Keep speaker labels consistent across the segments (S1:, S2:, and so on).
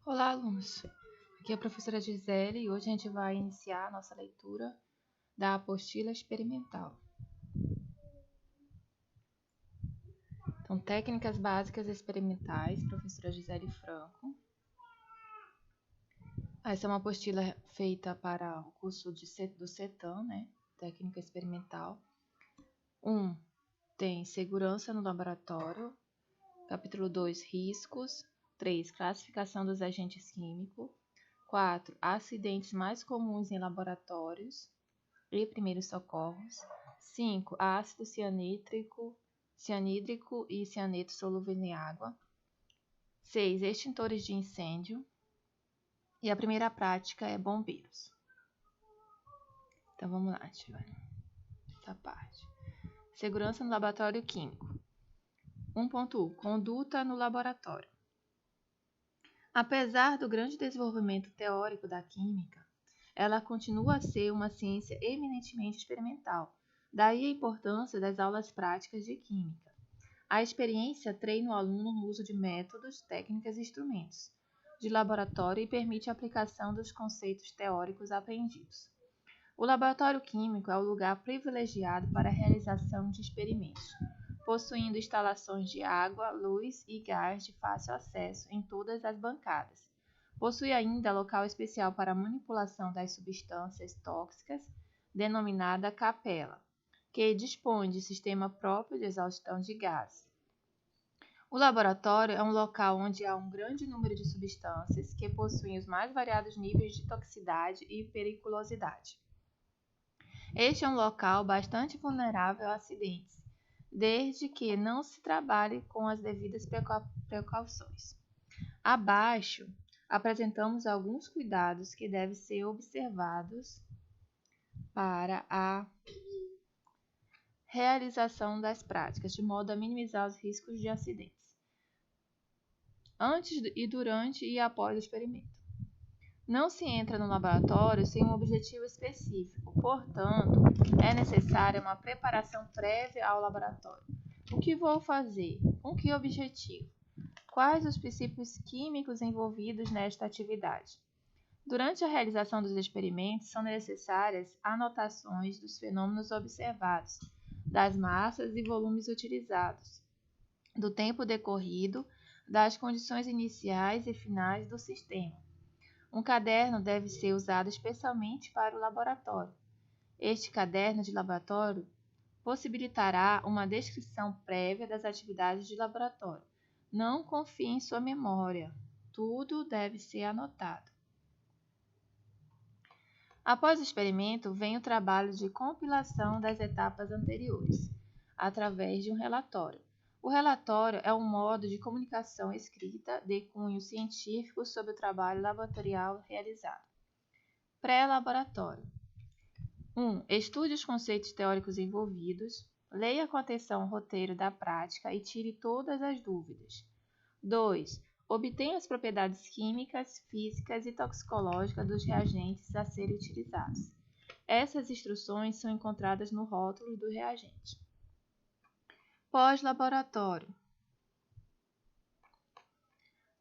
S1: Olá, alunos! Aqui é a professora Gisele e hoje a gente vai iniciar a nossa leitura da apostila experimental. Então, técnicas básicas experimentais, professora Gisele Franco. Essa é uma apostila feita para o curso do CETAM, né? Técnica experimental. 1. Tem segurança no laboratório. Capítulo 2, riscos. 3. Classificação dos agentes químicos. 4. Acidentes mais comuns em laboratórios e primeiros socorros. 5. Ácido cianídrico e cianeto solúvel em água. 6. Extintores de incêndio. E a primeira prática é bombeiros. Então vamos lá, gente vai essa parte. Segurança no laboratório químico. 1.1. Conduta no laboratório. Apesar do grande desenvolvimento teórico da química, ela continua a ser uma ciência eminentemente experimental. Daí a importância das aulas práticas de química. A experiência treina o aluno no uso de métodos, técnicas e instrumentos de laboratório e permite a aplicação dos conceitos teóricos aprendidos. O laboratório químico é o lugar privilegiado para a realização de experimentos, possuindo instalações de água, luz e gás de fácil acesso em todas as bancadas. Possui ainda local especial para a manipulação das substâncias tóxicas, denominada capela, que dispõe de sistema próprio de exaustão de gás. O laboratório é um local onde há um grande número de substâncias que possuem os mais variados níveis de toxicidade e periculosidade. Este é um local bastante vulnerável a acidentes, desde que não se trabalhe com as devidas precauções. Abaixo, apresentamos alguns cuidados que devem ser observados para a realização das práticas, de modo a minimizar os riscos de acidentes, antes e durante e após o experimento. Não se entra no laboratório sem um objetivo específico, portanto, é necessária uma preparação prévia ao laboratório. O que vou fazer? Com que objetivo? Quais os princípios químicos envolvidos nesta atividade? Durante a realização dos experimentos, são necessárias anotações dos fenômenos observados, das massas e volumes utilizados, do tempo decorrido, das condições iniciais e finais do sistema. Um caderno deve ser usado especialmente para o laboratório. Este caderno de laboratório possibilitará uma descrição prévia das atividades de laboratório. Não confie em sua memória. Tudo deve ser anotado. Após o experimento, vem o trabalho de compilação das etapas anteriores, através de um relatório. O relatório é um modo de comunicação escrita de cunho científico sobre o trabalho laboratorial realizado. Pré-laboratório. 1. Estude os conceitos teóricos envolvidos. Leia com atenção o roteiro da prática e tire todas as dúvidas. 2. Obtenha as propriedades químicas, físicas e toxicológicas dos reagentes a serem utilizados. Essas instruções são encontradas no rótulo do reagente. Pós-laboratório.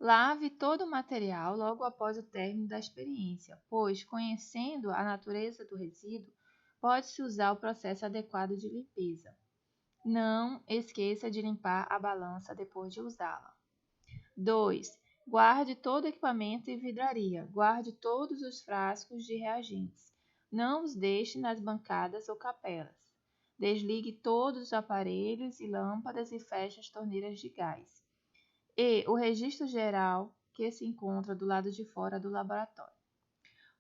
S1: Lave todo o material logo após o término da experiência, pois, conhecendo a natureza do resíduo, pode-se usar o processo adequado de limpeza. Não esqueça de limpar a balança depois de usá-la. 2. Guarde todo o equipamento em vidraria. Guarde todos os frascos de reagentes. Não os deixe nas bancadas ou capelas. Desligue todos os aparelhos e lâmpadas e feche as torneiras de gás. E o registro geral que se encontra do lado de fora do laboratório.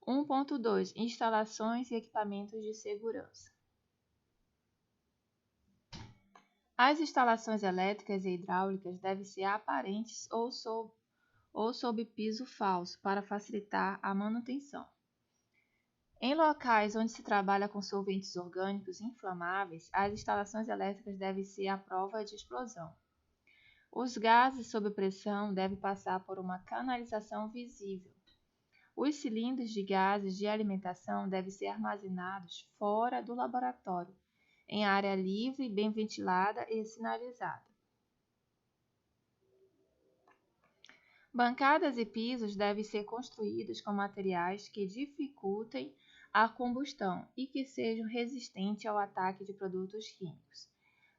S1: 1.2. Instalações e equipamentos de segurança. As instalações elétricas e hidráulicas devem ser aparentes ou sob piso falso para facilitar a manutenção. Em locais onde se trabalha com solventes orgânicos inflamáveis, as instalações elétricas devem ser à prova de explosão. Os gases sob pressão devem passar por uma canalização visível. Os cilindros de gases de alimentação devem ser armazenados fora do laboratório, em área livre, bem ventilada e sinalizada. Bancadas e pisos devem ser construídos com materiais que dificultem a combustão e que sejam resistentes ao ataque de produtos químicos.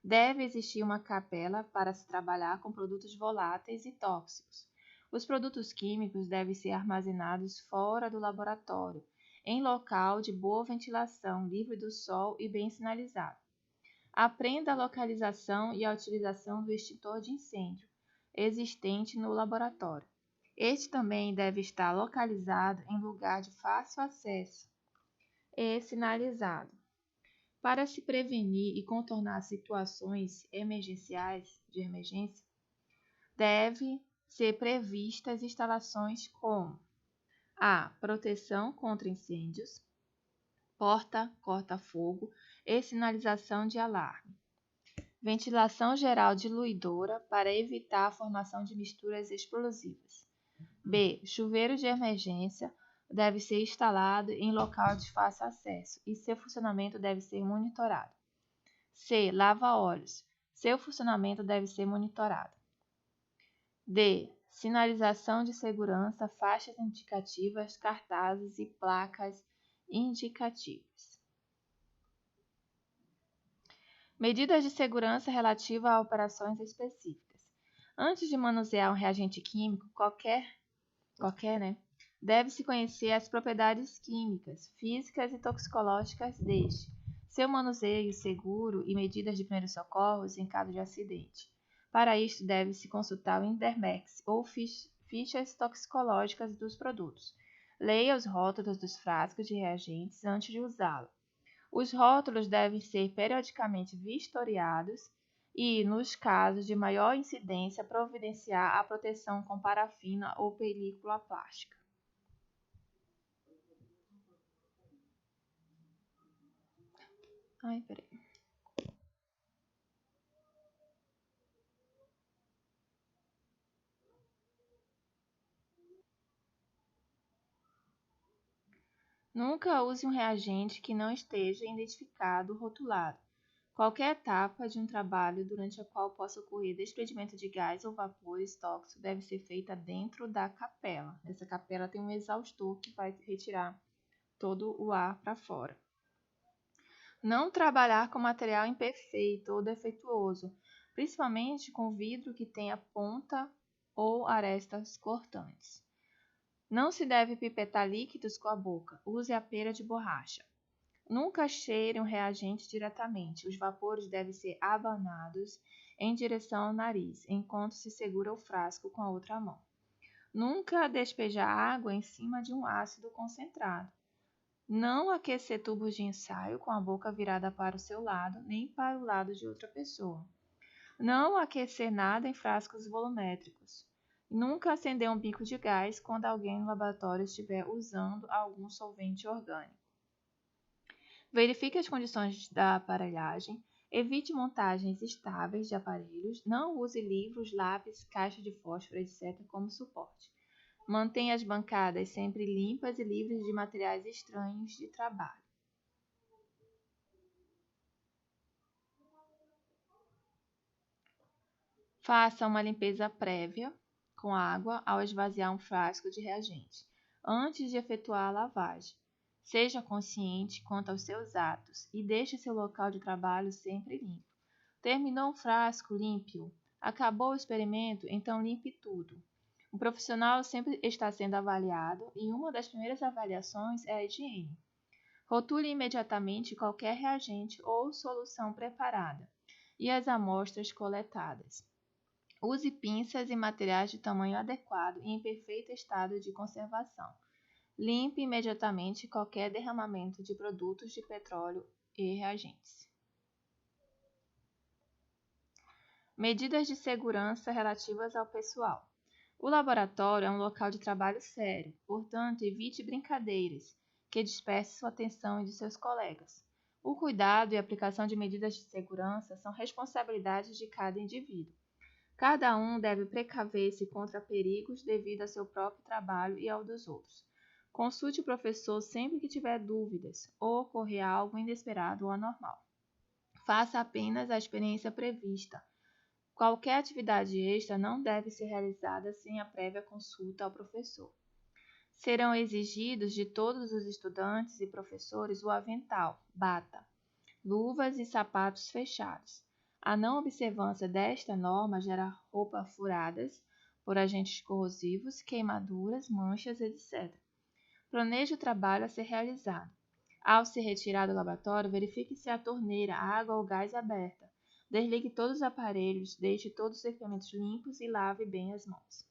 S1: Deve existir uma capela para se trabalhar com produtos voláteis e tóxicos. Os produtos químicos devem ser armazenados fora do laboratório, em local de boa ventilação, livre do sol e bem sinalizado. Aprenda a localização e a utilização do extintor de incêndio existente no laboratório. Este também deve estar localizado em lugar de fácil acesso e sinalizado. Para se prevenir e contornar situações emergenciais de emergência, deve ser previstas instalações como a proteção contra incêndios, porta corta-fogo e sinalização de alarme. Ventilação geral diluidora para evitar a formação de misturas explosivas. B. Chuveiro de emergência deve ser instalado em local de fácil acesso e seu funcionamento deve ser monitorado. C. Lava-óleos. Seu funcionamento deve ser monitorado. D. Sinalização de segurança, faixas indicativas, cartazes e placas indicativas. Medidas de segurança relativas a operações específicas. Antes de manusear um reagente químico, qualquer, deve-se conhecer as propriedades químicas, físicas e toxicológicas deste, seu manuseio seguro e medidas de primeiros socorros em caso de acidente. Para isto, deve-se consultar o Intermex ou fichas toxicológicas dos produtos. Leia os rótulos dos frascos de reagentes antes de usá-lo. Os rótulos devem ser periodicamente vistoriados e, nos casos de maior incidência, providenciar a proteção com parafina ou película plástica. Nunca use um reagente que não esteja identificado ou rotulado. Qualquer etapa de um trabalho durante a qual possa ocorrer desprendimento de gás ou vapores tóxicos deve ser feita dentro da capela. Essa capela tem um exaustor que vai retirar todo o ar para fora. Não trabalhar com material imperfeito ou defeituoso, principalmente com vidro que tenha ponta ou arestas cortantes. Não se deve pipetar líquidos com a boca. Use a pera de borracha. Nunca cheire um reagente diretamente. Os vapores devem ser abanados em direção ao nariz, enquanto se segura o frasco com a outra mão. Nunca despejar água em cima de um ácido concentrado. Não aquecer tubos de ensaio com a boca virada para o seu lado, nem para o lado de outra pessoa. Não aquecer nada em frascos volumétricos. Nunca acender um bico de gás quando alguém no laboratório estiver usando algum solvente orgânico. Verifique as condições da aparelhagem. Evite montagens estáveis de aparelhos. Não use livros, lápis, caixa de fósforo, etc. como suporte. Mantenha as bancadas sempre limpas e livres de materiais estranhos de trabalho. Faça uma limpeza prévia com água ao esvaziar um frasco de reagente, antes de efetuar a lavagem. Seja consciente quanto aos seus atos e deixe seu local de trabalho sempre limpo. Terminou um frasco, limpe-o. Acabou o experimento, então limpe tudo. O profissional sempre está sendo avaliado e uma das primeiras avaliações é a higiene. Rotule imediatamente qualquer reagente ou solução preparada e as amostras coletadas. Use pinças e materiais de tamanho adequado e em perfeito estado de conservação. Limpe imediatamente qualquer derramamento de produtos de petróleo e reagentes. Medidas de segurança relativas ao pessoal. O laboratório é um local de trabalho sério, portanto, evite brincadeiras que dispersem sua atenção e de seus colegas. O cuidado e a aplicação de medidas de segurança são responsabilidade de cada indivíduo. Cada um deve precaver-se contra perigos devido ao seu próprio trabalho e ao dos outros. Consulte o professor sempre que tiver dúvidas ou ocorrer algo inesperado ou anormal. Faça apenas a experiência prevista. Qualquer atividade extra não deve ser realizada sem a prévia consulta ao professor. Serão exigidos de todos os estudantes e professores o avental, bata, luvas e sapatos fechados. A não observância desta norma gera roupas furadas por agentes corrosivos, queimaduras, manchas, etc. Planeje o trabalho a ser realizado. Ao se retirar do laboratório, verifique se a torneira, água ou gás é aberta. Desligue todos os aparelhos, deixe todos os equipamentos limpos e lave bem as mãos.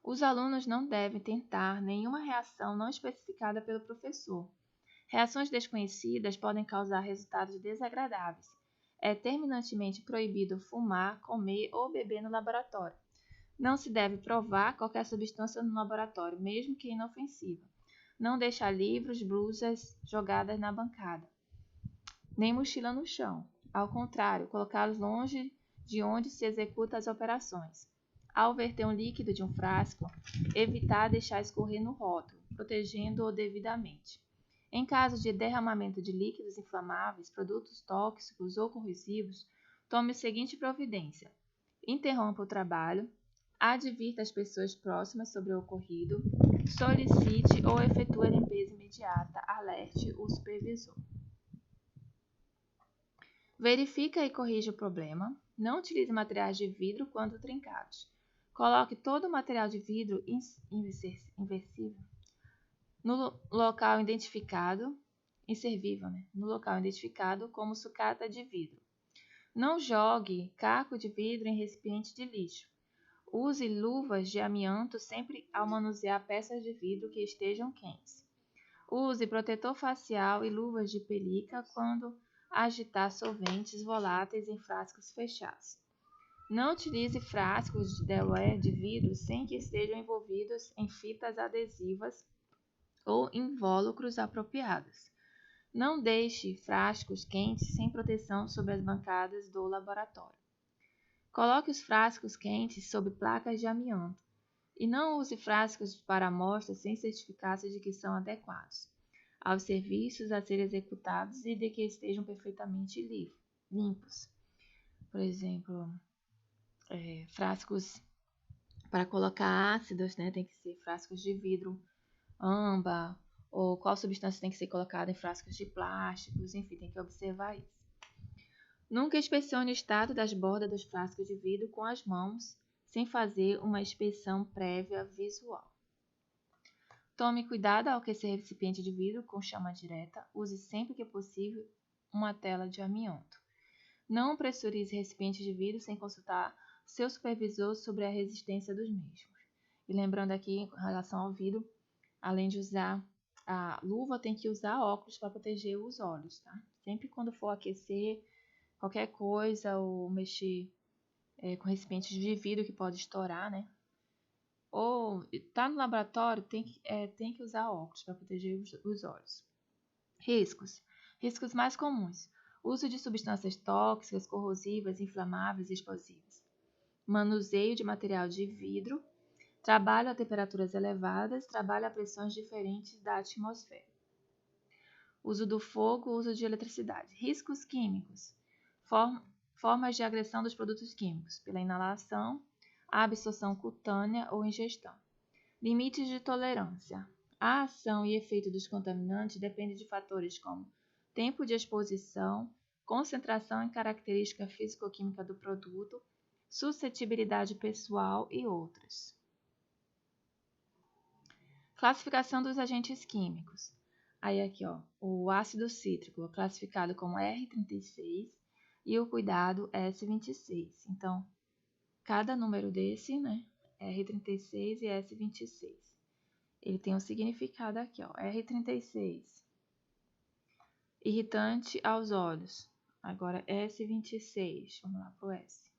S1: Os alunos não devem tentar nenhuma reação não especificada pelo professor. Reações desconhecidas podem causar resultados desagradáveis. É terminantemente proibido fumar, comer ou beber no laboratório. Não se deve provar qualquer substância no laboratório, mesmo que inofensiva. Não deixar livros, blusas jogadas na bancada, nem mochila no chão. Ao contrário, colocá-los longe de onde se executam as operações. Ao verter um líquido de um frasco, evitar deixar escorrer no rótulo, protegendo-o devidamente. Em caso de derramamento de líquidos inflamáveis, produtos tóxicos ou corrosivos, tome a seguinte providência: interrompa o trabalho, advirta as pessoas próximas sobre o ocorrido, solicite ou efetue a limpeza imediata, alerte o supervisor. Verifica e corrija o problema. Não utilize materiais de vidro quando trincados. Coloque todo o material de vidro inservível no local identificado, no local identificado como sucata de vidro. Não jogue caco de vidro em recipiente de lixo. Use luvas de amianto sempre ao manusear peças de vidro que estejam quentes. Use protetor facial e luvas de pelica quando agitar solventes voláteis em frascos fechados. Não utilize frascos de Delaware de vidro sem que estejam envolvidos em fitas adesivas ou invólucros apropriados. Não deixe frascos quentes sem proteção sobre as bancadas do laboratório. Coloque os frascos quentes sob placas de amianto e não use frascos para amostras sem certificar-se de que são adequados aos serviços a serem executados e de que estejam perfeitamente limpos. Por exemplo, frascos para colocar ácidos, né, tem que ser frascos de vidro âmbar, ou qual substância tem que ser colocada em frascos de plásticos, enfim, tem que observar isso. Nunca inspecione o estado das bordas dos frascos de vidro com as mãos, sem fazer uma inspeção prévia visual. Tome cuidado ao aquecer recipiente de vidro com chama direta. Use sempre que possível uma tela de amianto. Não pressurize recipientes de vidro sem consultar seu supervisor sobre a resistência dos mesmos. E lembrando aqui, em relação ao vidro, além de usar a luva, tem que usar óculos para proteger os olhos, tá? Sempre quando for aquecer qualquer coisa ou mexer com recipientes de vidro que pode estourar, né? Ou tá no laboratório, tem que usar óculos para proteger os olhos. Riscos. Riscos mais comuns. Uso de substâncias tóxicas, corrosivas, inflamáveis e explosivas. Manuseio de material de vidro. Trabalho a temperaturas elevadas. Trabalho a pressões diferentes da atmosfera. Uso do fogo, uso de eletricidade. Riscos químicos. Formas de agressão dos produtos químicos. Pela inalação, absorção cutânea ou ingestão. Limites de tolerância. A ação e efeito dos contaminantes depende de fatores como tempo de exposição, concentração e característica físico-química do produto, suscetibilidade pessoal e outras. Classificação dos agentes químicos. Aí aqui, ó, o ácido cítrico é classificado como R36 e o cuidado S26. Então, cada número desse, né, R36 e S26. Ele tem um significado aqui, ó, R36, irritante aos olhos. Agora, S26, vamos lá para o S.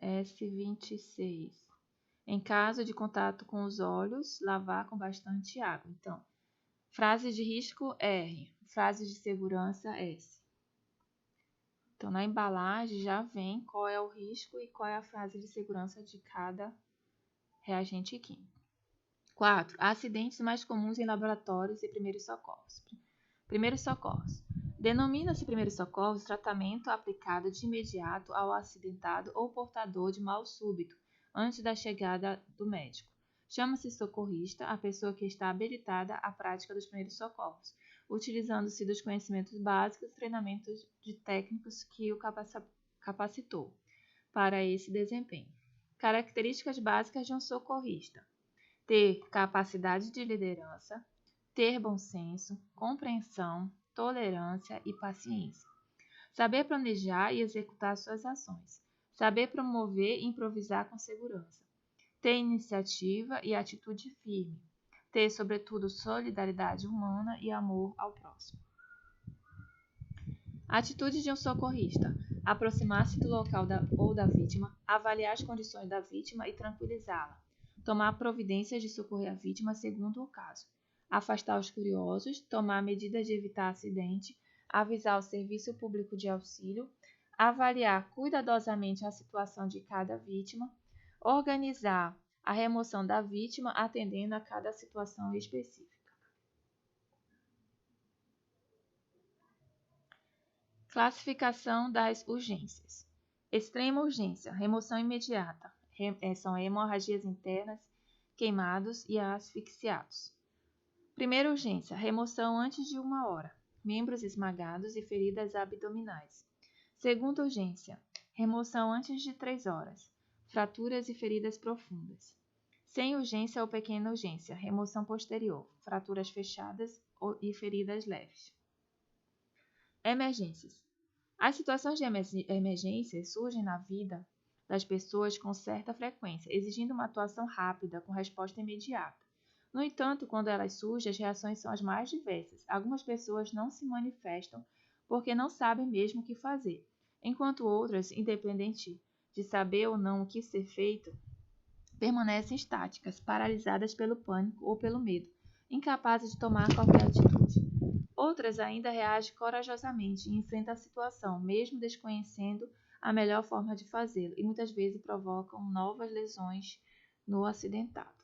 S1: S26. Em caso de contato com os olhos, lavar com bastante água. Então, frase de risco R, frase de segurança S. Então, na embalagem já vem qual é o risco e qual é a frase de segurança de cada reagente químico. 4. Acidentes mais comuns em laboratórios e primeiros socorros. Primeiros socorros. Denomina-se primeiros socorros tratamento aplicado de imediato ao acidentado ou portador de mal súbito, antes da chegada do médico. Chama-se socorrista a pessoa que está habilitada à prática dos primeiros socorros, utilizando-se dos conhecimentos básicos e treinamentos de técnicos que o capacitou para esse desempenho. Características básicas de um socorrista: ter capacidade de liderança, ter bom senso, compreensão, tolerância e paciência. Saber planejar e executar suas ações. Saber promover e improvisar com segurança. Ter iniciativa e atitude firme. Ter, sobretudo, solidariedade humana e amor ao próximo. Atitude de um socorrista: aproximar-se do local ou da vítima, avaliar as condições da vítima e tranquilizá-la. Tomar providências de socorrer a vítima segundo o caso. Afastar os curiosos, tomar medidas de evitar acidente, avisar o serviço público de auxílio, avaliar cuidadosamente a situação de cada vítima, organizar a remoção da vítima atendendo a cada situação específica. Classificação das urgências. Extrema urgência, remoção imediata, são hemorragias internas, queimados e asfixiados. Primeira urgência, remoção antes de 1 hora, membros esmagados e feridas abdominais. Segunda urgência, remoção antes de 3 horas, fraturas e feridas profundas. Sem urgência ou pequena urgência, remoção posterior, fraturas fechadas e feridas leves. Emergências. As situações de emergência surgem na vida das pessoas com certa frequência, exigindo uma atuação rápida com resposta imediata. No entanto, quando elas surgem, as reações são as mais diversas. Algumas pessoas não se manifestam porque não sabem mesmo o que fazer, enquanto outras, independente de saber ou não o que ser feito, permanecem estáticas, paralisadas pelo pânico ou pelo medo, incapazes de tomar qualquer atitude. Outras ainda reagem corajosamente e enfrentam a situação, mesmo desconhecendo a melhor forma de fazê-lo, e muitas vezes provocam novas lesões no acidentado.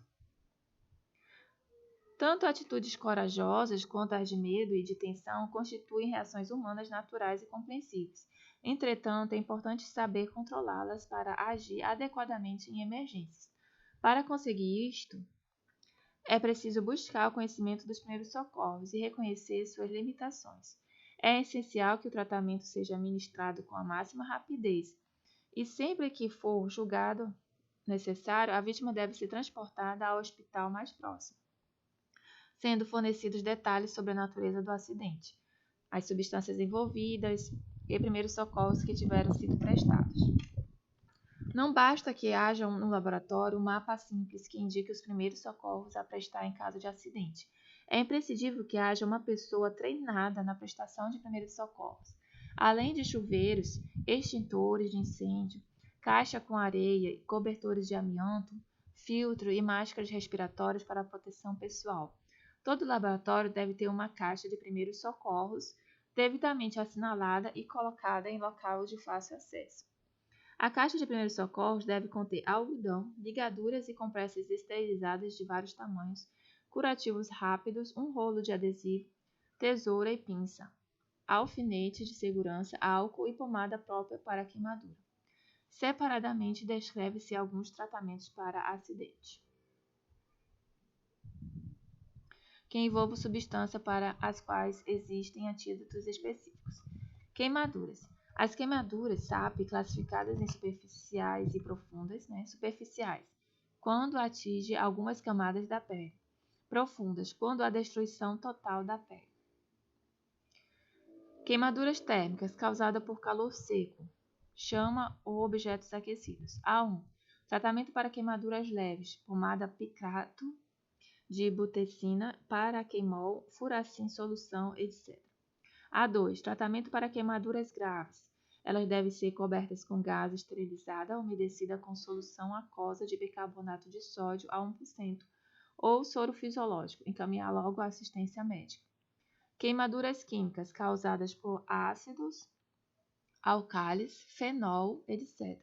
S1: Tanto atitudes corajosas quanto as de medo e de tensão constituem reações humanas naturais e compreensíveis. Entretanto, é importante saber controlá-las para agir adequadamente em emergências. Para conseguir isto, é preciso buscar o conhecimento dos primeiros socorros e reconhecer suas limitações. É essencial que o tratamento seja administrado com a máxima rapidez e, sempre que for julgado necessário, a vítima deve ser transportada ao hospital mais próximo, sendo fornecidos detalhes sobre a natureza do acidente, as substâncias envolvidas e primeiros socorros que tiveram sido prestados. Não basta que haja no laboratório um mapa simples que indique os primeiros socorros a prestar em caso de acidente. É imprescindível que haja uma pessoa treinada na prestação de primeiros socorros. Além de chuveiros, extintores de incêndio, caixa com areia, cobertores de amianto, filtro e máscaras respiratórias para a proteção pessoal. Todo laboratório deve ter uma caixa de primeiros socorros devidamente assinalada e colocada em local de fácil acesso. A caixa de primeiros socorros deve conter algodão, ligaduras e compressas esterilizadas de vários tamanhos, curativos rápidos, um rolo de adesivo, tesoura e pinça, alfinete de segurança, álcool e pomada própria para queimadura. Separadamente, descreve-se alguns tratamentos para acidente, que envolvam substância para as quais existem antídotos específicos. Queimaduras. As queimaduras SAP, classificadas em superficiais e profundas, superficiais, quando atinge algumas camadas da pele, profundas, quando há destruição total da pele. Queimaduras térmicas, causadas por calor seco, chama ou objetos aquecidos. A1. Tratamento para queimaduras leves, pomada picato de butecina, paraqueimol, furacin solução, etc. A2. Tratamento para queimaduras graves. Elas devem ser cobertas com gás esterilizada, umedecida com solução aquosa de bicarbonato de sódio a 1% ou soro fisiológico. Encaminhar logo a assistência médica. Queimaduras químicas causadas por ácidos, álcalis, fenol, etc.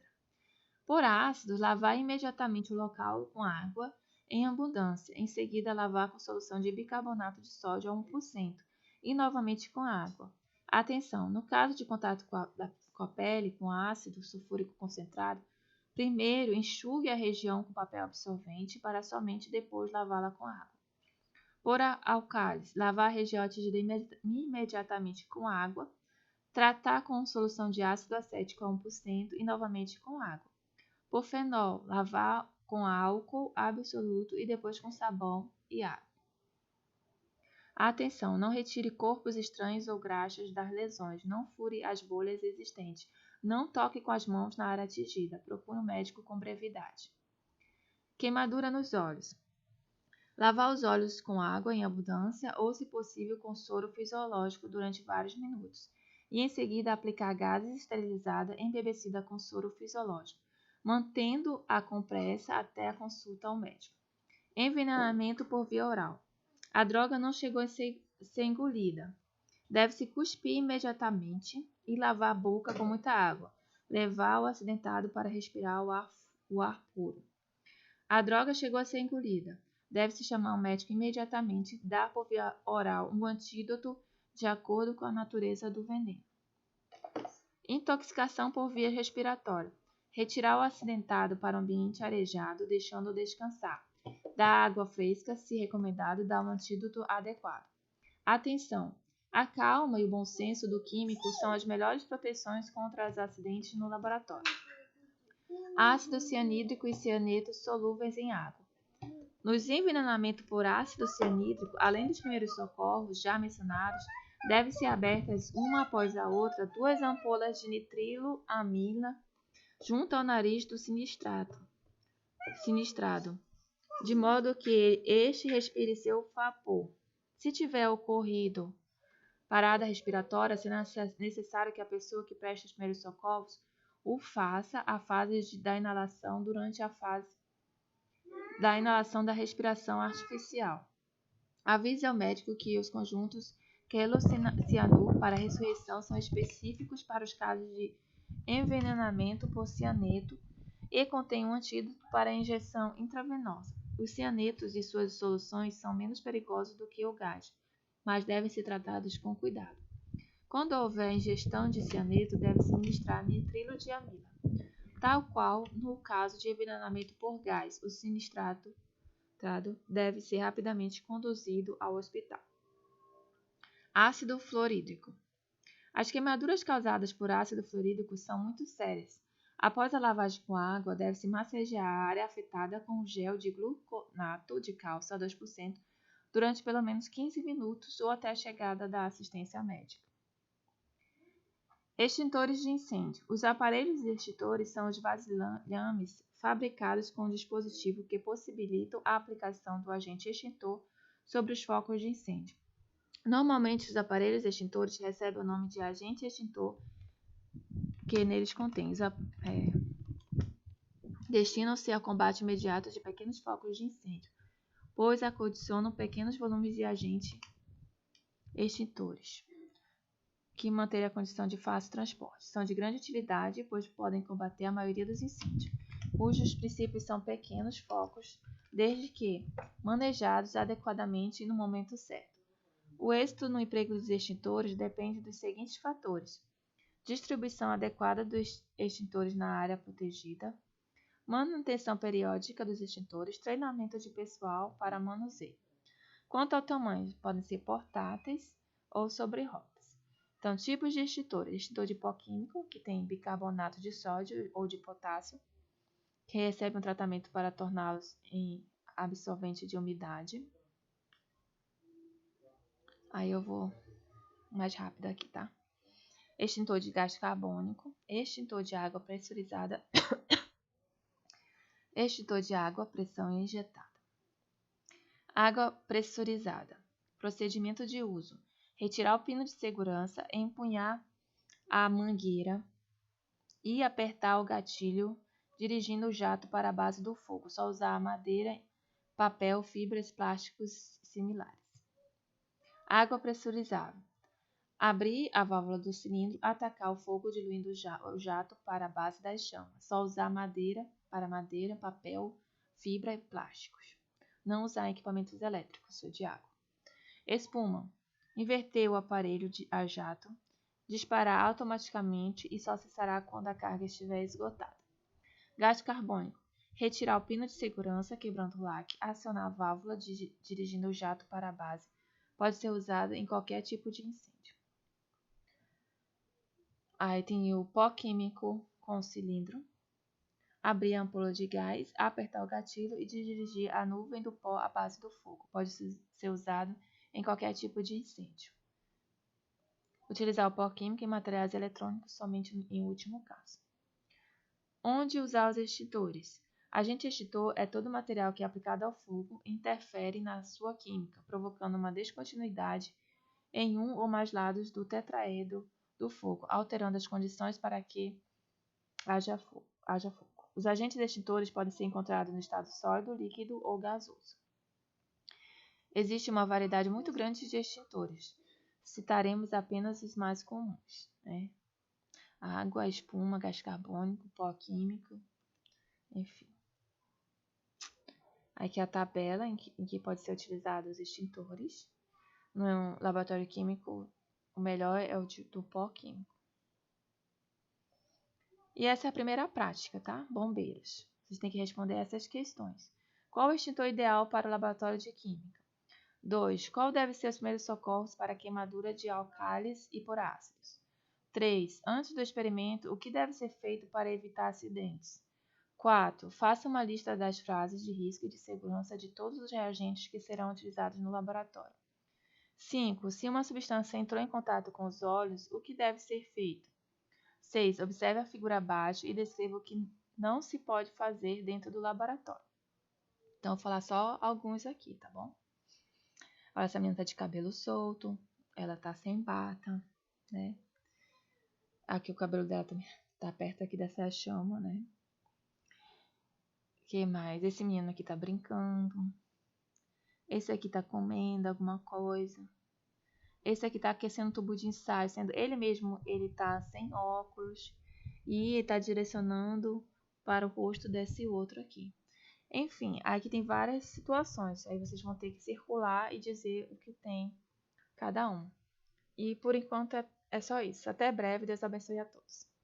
S1: Por ácidos, lavar imediatamente o local com água em abundância. Em seguida, lavar com solução de bicarbonato de sódio a 1%. E novamente com água. Atenção, no caso de contato com a pele com ácido sulfúrico concentrado, primeiro enxugue a região com papel absorvente para somente depois lavá-la com água. Por alcális, lavar a região atingida imediatamente com água, tratar com solução de ácido acético a 1% e novamente com água. Por fenol, lavar com álcool absoluto e depois com sabão e água. Atenção, não retire corpos estranhos ou graxas das lesões, não fure as bolhas existentes, não toque com as mãos na área atingida, procure um médico com brevidade. Queimadura nos olhos. Lavar os olhos com água em abundância ou, se possível, com soro fisiológico durante vários minutos, e em seguida aplicar gases esterilizada embebecida com soro fisiológico, mantendo a compressa até a consulta ao médico. Envenenamento por via oral. A droga não chegou a ser engolida. Deve-se cuspir imediatamente e lavar a boca com muita água. Levar o acidentado para respirar o ar puro. A droga chegou a ser engolida. Deve-se chamar o médico imediatamente e dar por via oral um antídoto de acordo com a natureza do veneno. Intoxicação por via respiratória. Retirar o acidentado para um ambiente arejado, deixando-o descansar. Dar água fresca, se recomendado, dar um antídoto adequado. Atenção! A calma e o bom senso do químico são as melhores proteções contra os acidentes no laboratório. Ácido cianídrico e cianeto solúveis em água. Nos envenenamentos por ácido cianídrico, além dos primeiros socorros já mencionados, devem ser abertas uma após a outra 2 ampolas de nitriloamina junto ao nariz do sinistrado, de modo que este respire seu vapor. Se tiver ocorrido parada respiratória, será necessário que a pessoa que preste os primeiros socorros o faça a fase da inalação durante a fase da inalação da respiração artificial. Avise ao médico que os conjuntos quelocianuro para ressurreição são específicos para os casos de envenenamento por cianeto e contêm um antídoto para injeção intravenosa. Os cianetos e suas soluções são menos perigosos do que o gás, mas devem ser tratados com cuidado. Quando houver ingestão de cianeto, deve-se ministrar nitriloamina, tal qual no caso de envenenamento por gás. O sinistrado deve ser rapidamente conduzido ao hospital. Ácido fluorídrico. As queimaduras causadas por ácido fluorídrico são muito sérias. Após a lavagem com água, deve-se massagear a área afetada com gel de gluconato de cálcio a 2% durante pelo menos 15 minutos ou até a chegada da assistência médica. Extintores de incêndio. Os aparelhos extintores são os vasilhames fabricados com um dispositivo que possibilitam a aplicação do agente extintor sobre os focos de incêndio. Normalmente, os aparelhos extintores recebem o nome de agente extintor que neles contém. Destinam-se ao combate imediato de pequenos focos de incêndio, pois acondicionam pequenos volumes de agentes extintores que mantêm a condição de fácil transporte. São de grande utilidade, pois podem combater a maioria dos incêndios, cujos princípios são pequenos focos, desde que manejados adequadamente e no momento certo. O êxito no emprego dos extintores depende dos seguintes fatores: distribuição adequada dos extintores na área protegida, manutenção periódica dos extintores, treinamento de pessoal para manuseio. Quanto ao tamanho, podem ser portáteis ou sobre rodas. Então, tipos de extintores: extintor de pó químico, que tem bicarbonato de sódio ou de potássio, que recebe um tratamento para torná-los em absorvente de umidade. Aí eu vou mais rápido aqui, tá? Extintor de gás carbônico, extintor de água pressurizada, extintor de água, pressão injetada. Água pressurizada. Procedimento de uso: retirar o pino de segurança, empunhar a mangueira e apertar o gatilho, dirigindo o jato para a base do fogo. Só usar madeira, papel, fibras, plásticos similares. Água pressurizada. Abrir a válvula do cilindro, atacar o fogo diluindo o jato para a base das chamas. Só usar madeira para madeira, papel, fibra e plásticos. Não usar equipamentos elétricos ou de água. Espuma. Inverter o aparelho a jato. disparar automaticamente e só cessará quando a carga estiver esgotada. Gás carbônico. Retirar o pino de segurança, quebrando o laque, acionar a válvula dirigindo o jato para a base. Pode ser usado em qualquer tipo de incêndio. Aí tem o pó químico com cilindro. Abrir a ampola de gás, apertar o gatilho e dirigir a nuvem do pó à base do fogo. Pode ser usado em qualquer tipo de incêndio. Utilizar o pó químico em materiais eletrônicos somente em último caso. Onde usar os extintores? Agente extintor é todo material que, aplicado ao fogo, interfere na sua química, provocando uma descontinuidade em um ou mais lados do tetraedro do fogo, alterando as condições para que haja fogo. Os agentes extintores podem ser encontrados no estado sólido, líquido ou gasoso. Existe uma variedade muito grande de extintores. Citaremos apenas os mais comuns, né? Água, espuma, gás carbônico, pó químico, enfim. Aqui a tabela em que pode ser utilizados os extintores. No laboratório químico, o melhor é o do pó químico. E essa é a primeira prática, tá? Bombeiros. Vocês têm que responder essas questões. Qual o extintor ideal para o laboratório de química? 2. Qual deve ser os primeiros socorros para a queimadura de álcalis e por ácidos? 3. Antes do experimento, o que deve ser feito para evitar acidentes? 4. Faça uma lista das frases de risco e de segurança de todos os reagentes que serão utilizados no laboratório. 5. Se uma substância entrou em contato com os olhos, o que deve ser feito? 6. Observe a figura abaixo e descreva o que não se pode fazer dentro do laboratório. Então, vou falar só alguns aqui, tá bom? Olha, essa menina tá de cabelo solto, ela tá sem bata, né? Aqui o cabelo dela também tá perto aqui dessa chama, né? Que mais? Esse menino aqui tá brincando. Esse aqui tá comendo alguma coisa. Esse aqui tá aquecendo o tubo de ensaio, sendo ele mesmo, ele tá sem óculos e tá direcionando para o rosto desse outro aqui. Enfim, aqui tem várias situações. Aí vocês vão ter que circular e dizer o que tem cada um. E por enquanto é só isso. Até breve. Deus abençoe a todos.